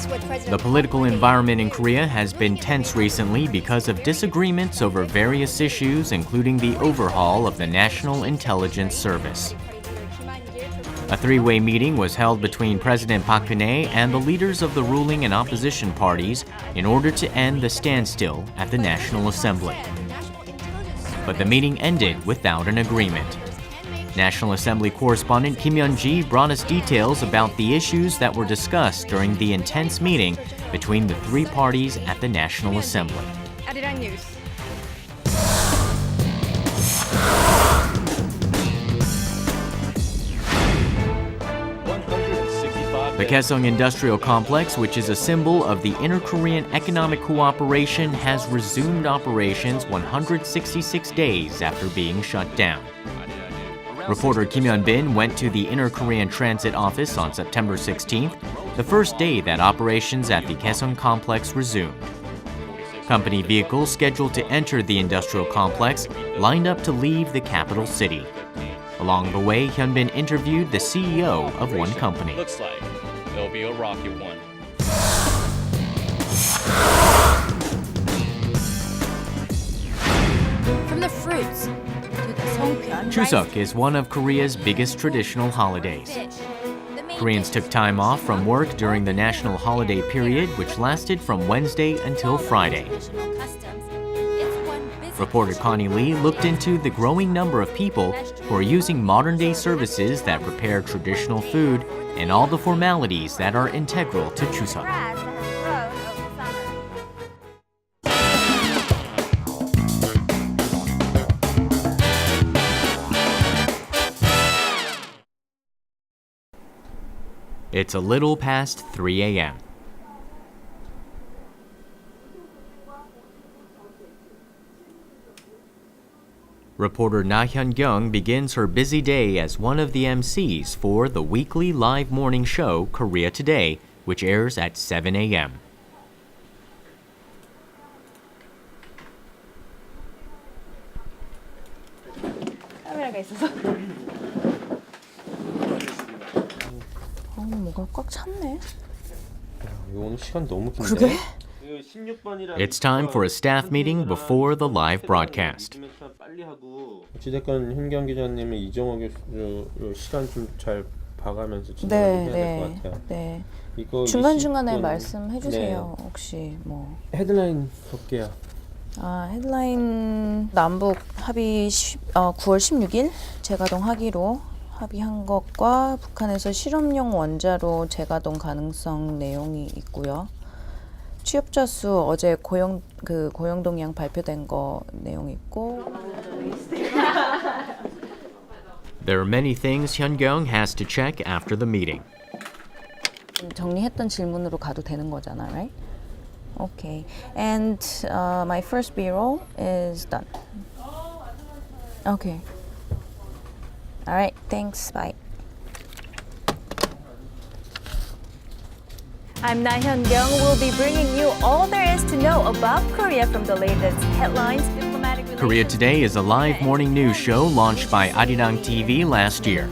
The political environment in Korea has been tense recently because of disagreements over various issues, including the overhaul of the National Intelligence Service. A three-way meeting was held between President Park Geun-hye and the leaders of the ruling and opposition parties in order to end the standstill at the National Assembly. But the meeting ended without an agreement. National Assembly correspondent Yeon-ji brought us details about the issues that were discussed during the intense meeting between the three parties at the National Assembly. Arirang News. The Gaeseong Industrial Complex, which is a symbol of the Inter-Korean economic cooperation, has resumed operations 166 days after being shut down. Reporter Hyun-bin went to the Inter-Korean Transit Office on September 16th, the first day that operations at the Gaeseong Complex resumed. Company vehicles scheduled to enter the industrial complex lined up to leave the capital city. Along the way, Hyun-bin interviewed the CEO of one company. Looks like it'll be a rocky one. From the fruits to the songpyeon. Chuseok is one of Korea's biggest traditional holidays. Koreans took time off from work during the national holiday period, which lasted from Wednesday until Friday. Reporter Connie Lee looked into the growing number of people who are using modern-day services that prepare traditional food and all the formalities that are integral to Chuseok. It's a little past 3 a.m. Reporter Laah Hyun-kyung begins her busy day as one of the MCs for the weekly live morning show Korea Today, which airs at 7 a.m. 카메라가 있어서. 뭐가 꽉 찼네. 오늘 시간 너무 긴데. 그러게? It's time for a staff meeting before the live broadcast. 어찌됐건 현경 기자님은 이정호 교수 시간 좀 잘 봐가면서 진행해야 될 것 같아요. 네. 이거 중간중간에 20분, 말씀해 주세요. 혹시 뭐 헤드라인 볼게요. 헤드라인 남북 합의 9월 16일 재가동하기로 합의한 것과 북한에서 실험용 원자로 재가동 가능성 내용이 있고요. 취업자 수 어제 고용 동향 발표된 거 내용 있고. There are many things Hyun-kyung has to check after the meeting. 정리했던 질문으로 가도 되는 거잖아, right? Okay. And my first B-roll is done. Okay. All right. Thanks. Bye. I'm Laah Hyun-kyung. We'll be bringing you all there is to know about Korea from the latest headlines, diplomatic relations. Korea Today is a live morning news show launched by Arirang TV last year.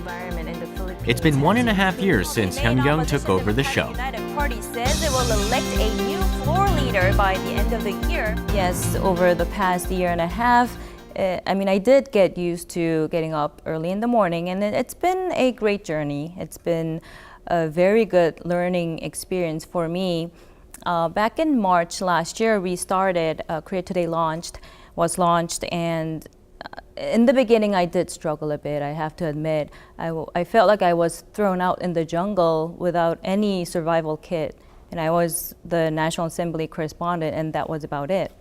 It's been 1.5 years since Hyun-kyung took over the show. The United Party says it will elect a new floor leader by the end of the year. Yes, over the past year and a half, I did get used to getting up early in the morning, and it's been a great journey. It's been a very good learning experience for me. Back in March last year, we started, Korea Today was launched, and in the beginning, I did struggle a bit, I have to admit. I felt like I was thrown out in the jungle without any survival kit, and I was the National Assembly correspondent, and that was about it.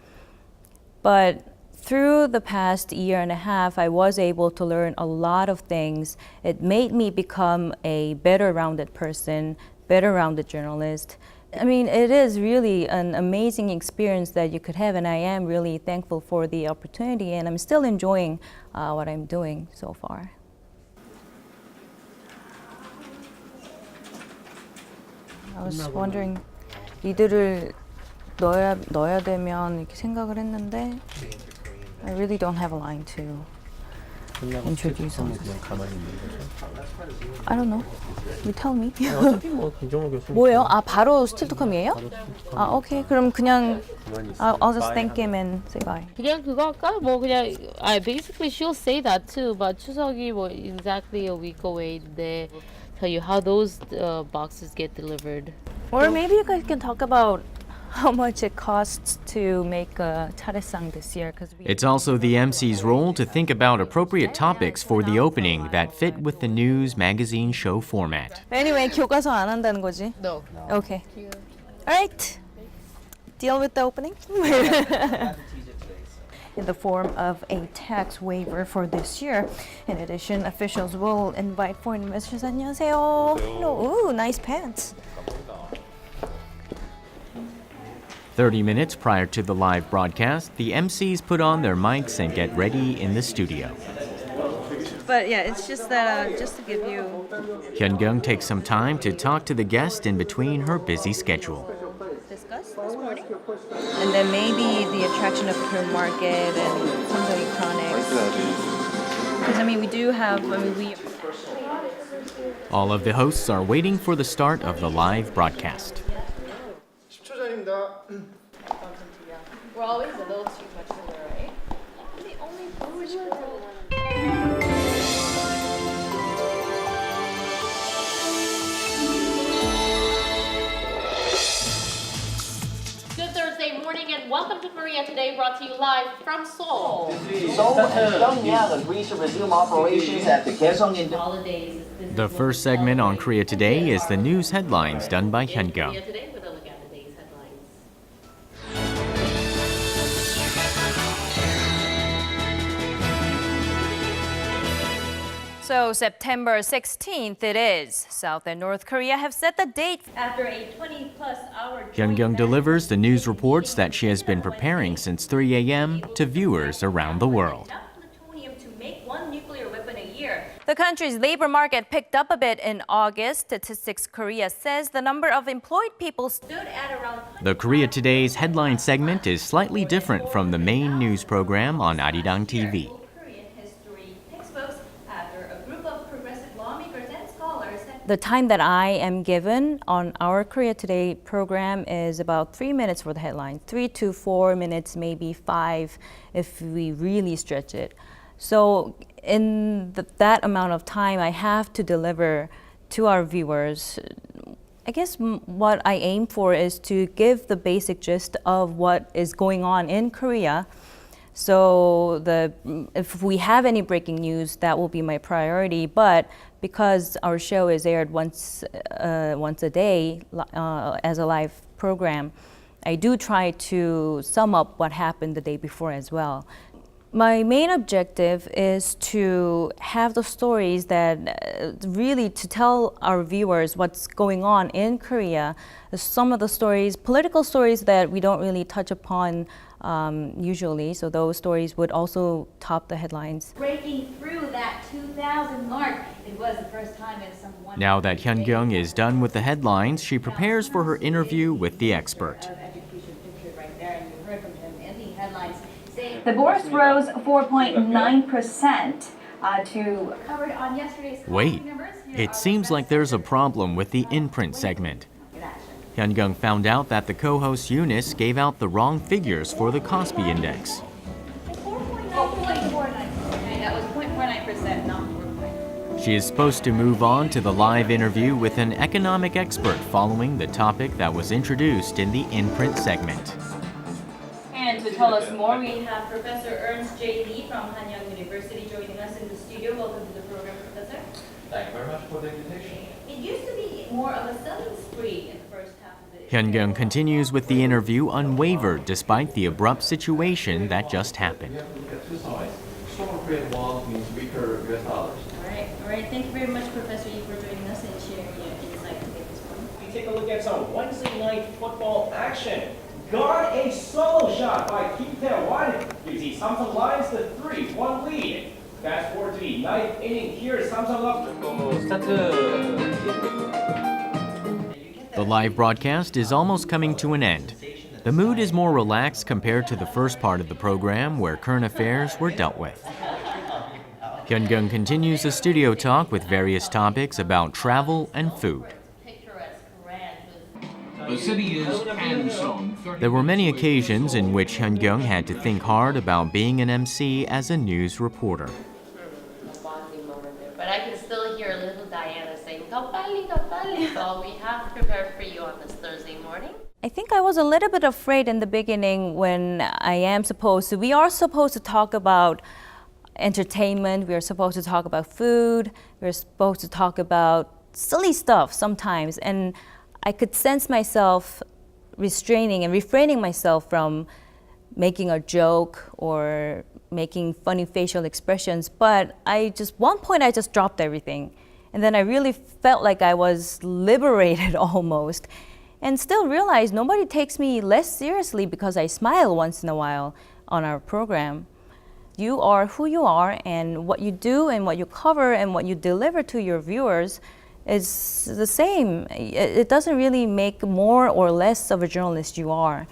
But through the past year and a half, I was able to learn a lot of things. It made me become a better rounded person, better rounded journalist. It is really an amazing experience that you could have, and I am really thankful for the opportunity, and I'm still enjoying what I'm doing so far. I was wondering, 리드를 넣어야 되면 이렇게 생각을 했는데 I really don't have a line to introduce 그냥 us. 가만히 있는 거죠? I don't know. You tell me. 어차피 뭐 이정호 교수님 뭐예요? 아 바로 still to come이에요? 아 오케이. 그럼 그냥 가만히 I'll just thank him and say bye. 그냥 그거 할까? 뭐 그냥 basically she'll say that too. But 추석이 뭐 exactly a week away인데 tell you how those boxes get delivered. Or maybe you guys can talk about how much it costs to make a 차례상 this year. It's also the MC's role to think about appropriate topics for the opening that fit with the news magazine show format. Anyway, 교과서 안 한다는 거지? No. Okay. All right. Deal with the opening. In the form of a tax waiver for this year. In addition, officials will invite foreign investors. 안녕하세요. Hello. Ooh, nice pants. 30 minutes prior to the live broadcast, the MCs put on their mics and get ready in the studio. But yeah, it's just that just to give you Hyun-kyung takes some time to talk to the guest in between her busy schedule. discuss this morning. And then maybe the attraction of her market and some electronics. Because I mean, we do have. All of the hosts are waiting for the start of the live broadcast. 10초 전입니다. We're always a little too much for her, right? The only Polish girl. Good Thursday morning and welcome to Korea Today, brought to you live from Seoul. Seoul and Pyongyang agreed to resume operations at the Gaeseong Industrial Holidays. The first segment on Korea Today is the news headlines done by Korea Hyun-kyung. Today with a look at the day's headlines. So September 16th it is. South and North Korea have set the date after a 20-plus hour. Hyun-kyung delivers the news reports that she has been preparing since 3 a.m. to viewers around the world. Plutonium to make one nuclear weapon a year. The country's labor market picked up a bit in August. Statistics Korea says the number of employed people stood at around. The Korea Today's headline segment is slightly different from the main news program on Arirang TV. Korean history textbooks after a group of progressive lawmakers and scholars. The time that I am given on our Korea Today program is about 3 minutes for the headline, 3 to 4 minutes, maybe 5 if we really stretch it. So in that amount of time, I have to deliver to our viewers. I guess what I aim for is to give the basic gist of what is going on in Korea. So if we have any breaking news, that will be my priority. But because our show is aired once a day as a live program, I do try to sum up what happened the day before as well. My main objective is to have the stories that really to tell our viewers what's going on in Korea. Some of the stories, political stories that we don't really touch upon usually, so those stories would also top the headlines. Breaking through that 2,000 mark, it was the first time in some one. Now that Hyun-kyung is done with the headlines, she prepares for her interview with the expert. Education picture right there, and you heard from him in the headlines. The bourse rose 4.9% to covered on yesterday's. Wait, it seems like there's a problem with the in-print segment. Hyun-kyung found out that the co-host Eunice gave out the wrong figures for the Kospi Index. 4.49. That was 0.49%, not 4. She is supposed to move on to the live interview with an economic expert following the topic that was introduced in the in-print segment. And to tell us more, we have Professor Ernst J. Lee from Hanyang University joining us in the studio. Welcome to the program, Professor. Thank you very much for the invitation. It used to be more of a selling spree in the first half of the Hyun-kyung continues with the interview unwavered despite the abrupt situation that just happened. We have to look at two sides. Stronger Korean won means weaker US dollars. All right. Thank you very much, Professor Lee, for joining us and sharing your insight today this morning. We take a look at some Wednesday night football action. Got a solo shot by Kim Tae-won. You see Samsung lines the 3-1 lead. Fast forward to the ninth inning here. Samsung up. The live broadcast is almost coming to an end. The mood is more relaxed compared to the first part of the program where current affairs were dealt with. Hyun-kyung continues the studio talk with various topics about travel and food. The city is Kansong. There were many occasions in which Hyun-kyung had to think hard about being an MC as a news reporter. But I can still hear little Diana saying, "Go pali," so we have prepared for you on this Thursday morning. I think I was a little bit afraid in the beginning when we are supposed to talk about entertainment, we are supposed to talk about food, we're supposed to talk about silly stuff sometimes, and I could sense myself restraining and refraining myself from making a joke or making funny facial expressions, but one point I just dropped everything. And then I really felt like I was liberated almost, and still realized nobody takes me less seriously because I smile once in a while on our program. You are who you are, and what you do and what you cover and what you deliver to your viewers is the same. It doesn't really make more or less of a journalist you are.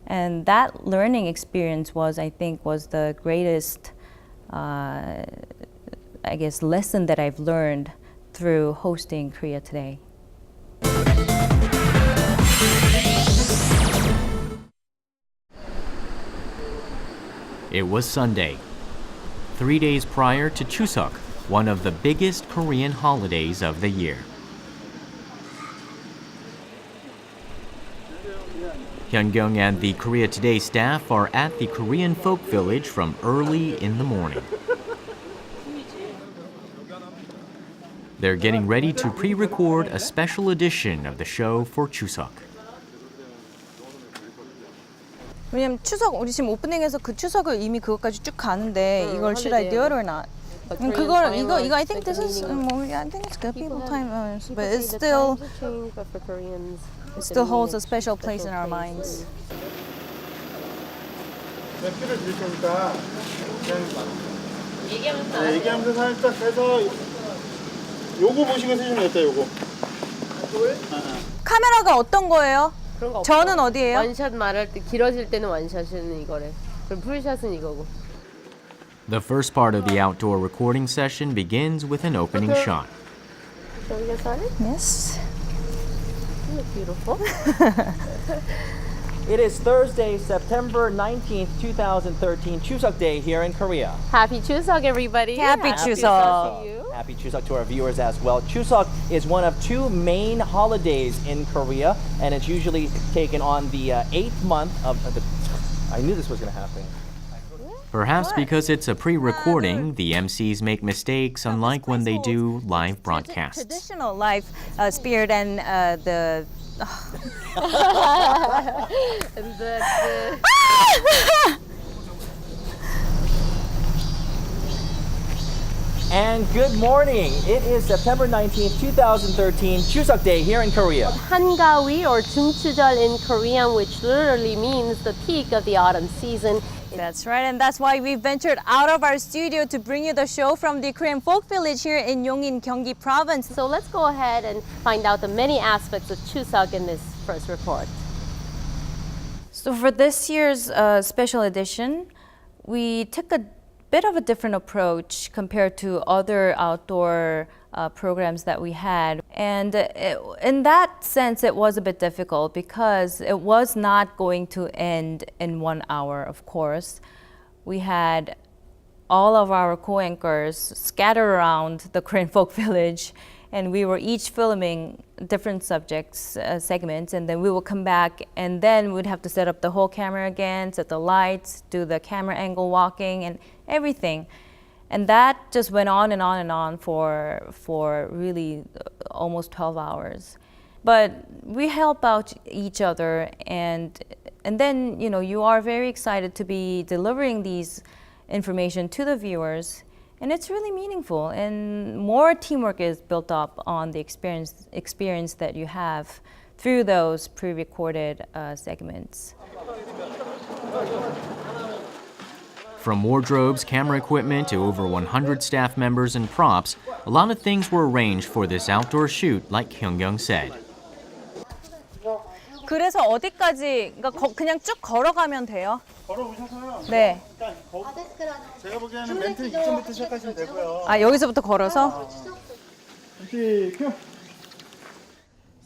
And that learning experience was the greatest, lesson that I've learned through hosting Korea Today. It was Sunday, 3 days prior to Chuseok, one of the biggest Korean holidays of the year. Hyun-kyung and the Korea Today staff are at the Korean folk village from early in the morning. They're getting ready to pre-record a special edition of the show for Chuseok. 왜냐면 추석 우리 지금 오프닝에서 그 추석을 이미 그것까지 쭉 가는데 이걸 should I do it or not? 이거 I think this is I think it's good people time, but it still holds a special place in our minds. 몇 개를 드릴 테니까 얘기하면서 살짝 해서 요거 보시고 쓰시면 되겠다. 요거. 카메라가 어떤 거예요? 그런 거 저는 어디예요? 원샷 말할 때 길어질 때는 원샷은 이거래. 그럼 풀샷은 이거고. The first part of the outdoor recording session begins with an opening shot. Shall we get started? Yes. You look beautiful. It is Thursday, September 19th, 2013, Chuseok Day here in Korea. Happy Chuseok, everybody. Happy Chuseok. to you. Happy Chuseok to our viewers as well. Chuseok is one of two main holidays in Korea, and it's usually taken on the 8th month of the... I knew this was going to happen. Perhaps because it's a pre-recording, the MCs make mistakes unlike when they do live broadcasts. Traditional life spirit and the... And good morning. It is September 19th, 2013, Chuseok Day here in Korea. 한가위 or 중추절 in Korean, which literally means the peak of the autumn season. That's right, and that's why we ventured out of our studio to bring you the show from the Korean folk village here in Yongin, Gyeonggi province. So let's go ahead and find out the many aspects of Chuseok in this first report. So for this year's special edition, we took a bit of a different approach compared to other outdoor programs that we had. And in that sense, it was a bit difficult because it was not going to end in 1 hour, of course. We had all of our co-anchors scattered around the Korean folk village, and we were each filming different subjects, segments, and then we would come back, and then we'd have to set up the whole camera again, set the lights, do the camera angle walking, and everything. And that just went on and on and on for really almost 12 hours. But we help out each other, and then you are very excited to be delivering these information to the viewers, and it's really meaningful. And more teamwork is built up on the experience that you have through those pre-recorded segments. From wardrobes, camera equipment, to over 100 staff members and props, a lot of things were arranged for this outdoor shoot, like Hyun-kyung said. 그래서 어디까지 그냥 쭉 걸어가면 돼요? 걸어오셔서요. 네. 일단 제가 보기에는 멘트 이쯤부터 시작하시면 되고요. 아, 여기서부터 걸어서? 큐.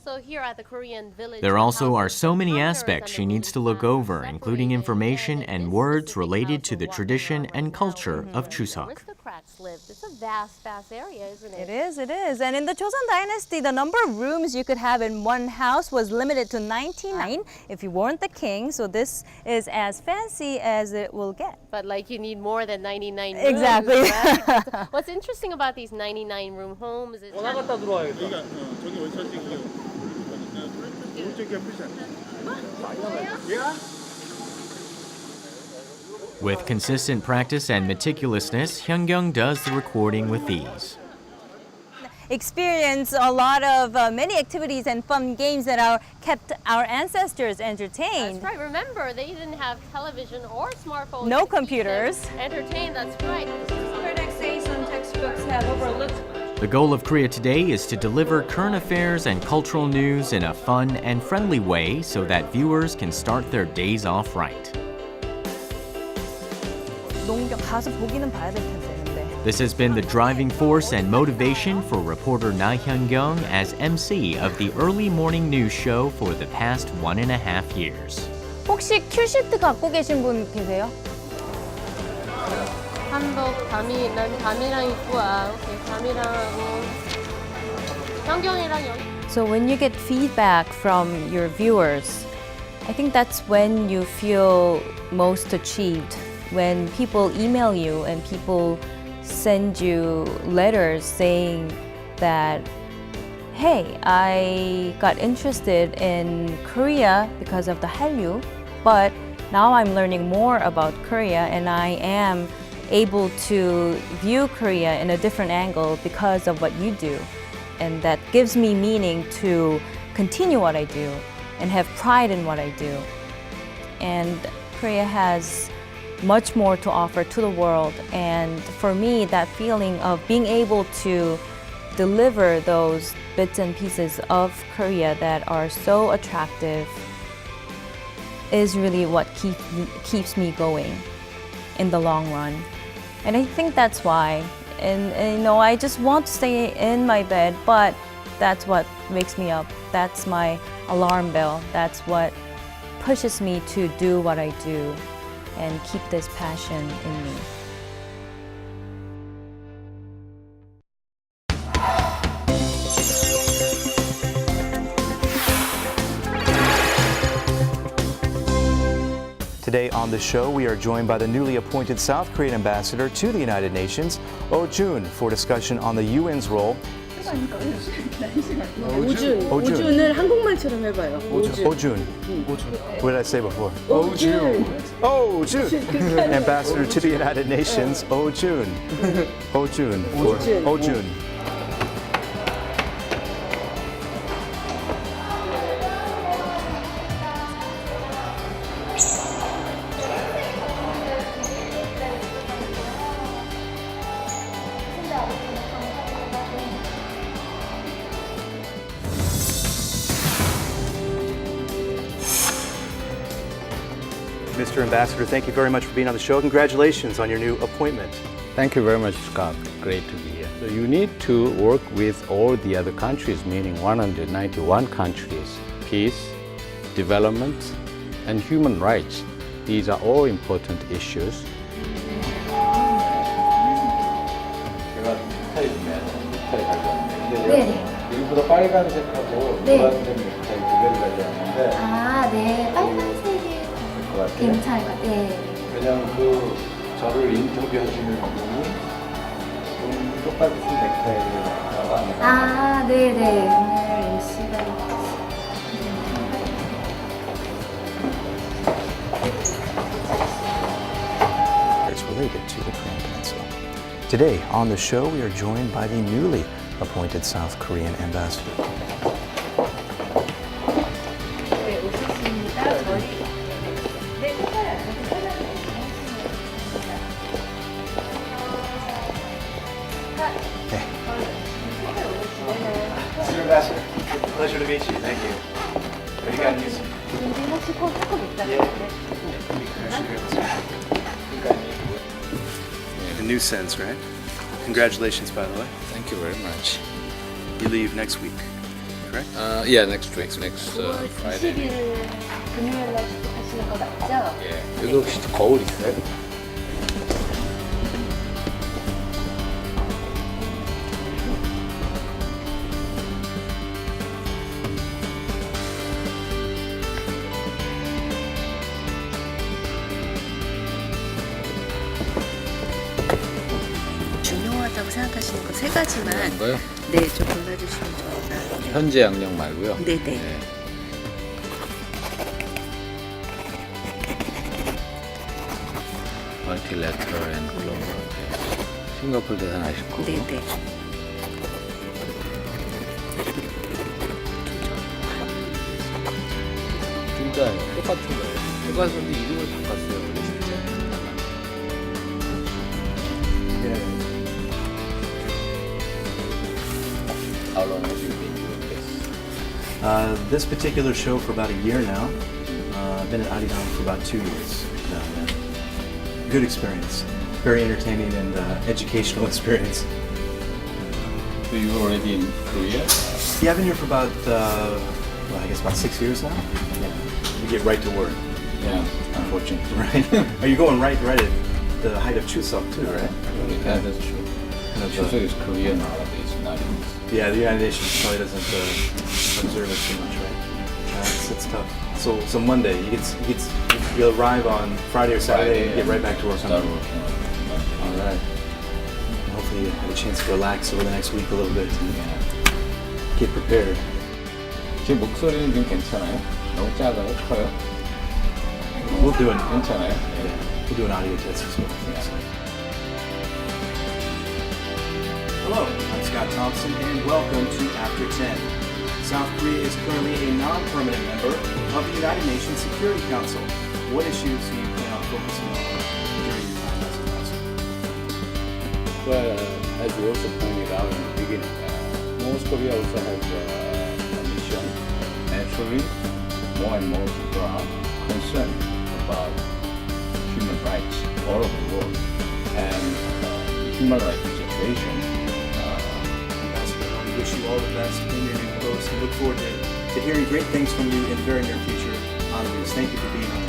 So here at the Korean village, There also are so many aspects she needs to look over, including information and words related to the tradition and culture of Chuseok. aristocrats lived. It's a vast area, isn't it? It is. And in the Joseon Dynasty, the number of rooms you could have in one house was limited to 99 if you weren't the king. So this is as fancy as it will get. But like you need more than 99 rooms. Exactly. Right? What's interesting about these 99 room homes is 나갔다 들어와야겠다. 여기가 저기 원샷이고 오른쪽이 풀샷. With consistent practice and meticulousness, Hyun-kyung does the recording with ease. Experience a lot of many activities and fun games that kept our ancestors entertained. That's right. Remember, they didn't have television or smartphones. No to keep them computers. Entertained. That's right. Critics say some textbooks have overlooked. The goal of Korea Today is to deliver current affairs and cultural news in a fun and friendly way so that viewers can start their days off right. 농경 가서 보기는 봐야 될 텐데. 근데. This has been the driving force and motivation for reporter Laah Hyun-kyung as MC of the early morning news show for the past 1.5 years. 혹시 큐시트 갖고 계신 분 계세요? 한복 난 담이랑 입고 와. 오케이, 담이랑 하고 현경이랑 여기. So when you get feedback from your viewers, I think that's when you feel most achieved. When people email you and people send you letters saying that, hey, I got interested in Korea because of the Hallyu, but now I'm learning more about Korea and I am able to view Korea in a different angle because of what you do. And that gives me meaning to continue what I do and have pride in what I do. And Korea has much more to offer to the world. And for me, that feeling of being able to deliver those bits and pieces of Korea that are so attractive is really what keeps me going in the long run. And I think that's why. And you know, I just want to stay in my bed, but that's what wakes me up. That's my alarm bell. That's what pushes me to do what I do and keep this passion in me. Today on the show, we are joined by the newly appointed South Korean ambassador to the United Nations, Oh Jun, for discussion on the UN's role. 오준을 한국말처럼 해봐요. 오준. What did I say before? 오준. Oh Jun. Ambassador to the United Nations, Oh Jun. Oh Jun. Oh Jun. Mr. Ambassador, thank you very much for being on the show. Congratulations on your new appointment. Thank you very much, Scott. Great to be here. So you need to work with all the other countries, meaning 191 countries. Peace, development, and human rights. These are all important issues. 제가 넥타이면 넥타이 가져왔는데 네. 일부러 빨간색하고 노란색 넥타이 두 개를 가져왔는데 아, 네. 빨간색이 괜찮을 것 같아요. 그냥 저를 인터뷰하시는 분이 좀 똑같은 넥타이를 나왔네요. 아, 네네. 오늘 MC가 It's related to the Korean Peninsula. Today on the show, we are joined by the newly appointed South Korean ambassador. 네, 오셨습니다. 저희 Mr. Ambassador, pleasure to meet you. Thank you. What do you got news? 준비 하시고 조금 있다가 A new sense, right? Congratulations, by the way. Thank you very much. You leave next week, correct? Yeah, next week, next Friday. 20일 금요일 날 시작하시는 거 맞죠? 예. 여기 혹시 거울 있어요? 중요하다고 생각하시는 거 세 가지만 거요? 네, 좀 골라주시면 좋을 것 같아요. 현재 양력 말고요. 네네. Multilateral and global. 싱가포르 대상 아실 거고. 네네. 진짜예요. 똑같은 거예요. 똑같은데 이름을 바꿨어요. 원래 진짜. How long have you been doing this? This particular show for about a year now. I've been at Arirang for about 2 years. Good experience. Very entertaining and educational experience. So you were already in Korea? Yeah, I've been here for about, I guess about 6 years now. Yeah. You get right to work. Yeah, unfortunately. Right? Are you going right at the height of Chuseok too, right? Yeah, that's true. Chuseok is Korea nowadays, not in. Yeah, the United Nations probably doesn't observe it too much, right? It's tough. So Monday, you'll arrive on Friday or Saturday and get right back to work. Start working on Monday. All right. Hopefully you have a chance to relax over the next week a little bit and get prepared. 제 목소리는 좀 괜찮아요? 너무 작아요? 커요? We'll do it. 괜찮아요? Yeah, we'll do an audio test as well. Hello, I'm Scott Thompson and welcome to After 10. South Korea is currently a non-permanent member of the United Nations Security Council. What issues do you plan on focusing on during your time as ambassador? Well, as you also pointed out in the beginning, North Korea also has a mission. Naturally, more and more people are concerned about human rights all over the world and the human rights situation. Ambassador, we wish you all the best in your new post and look forward to hearing great things from you in the very near future on the news. Thank you for being on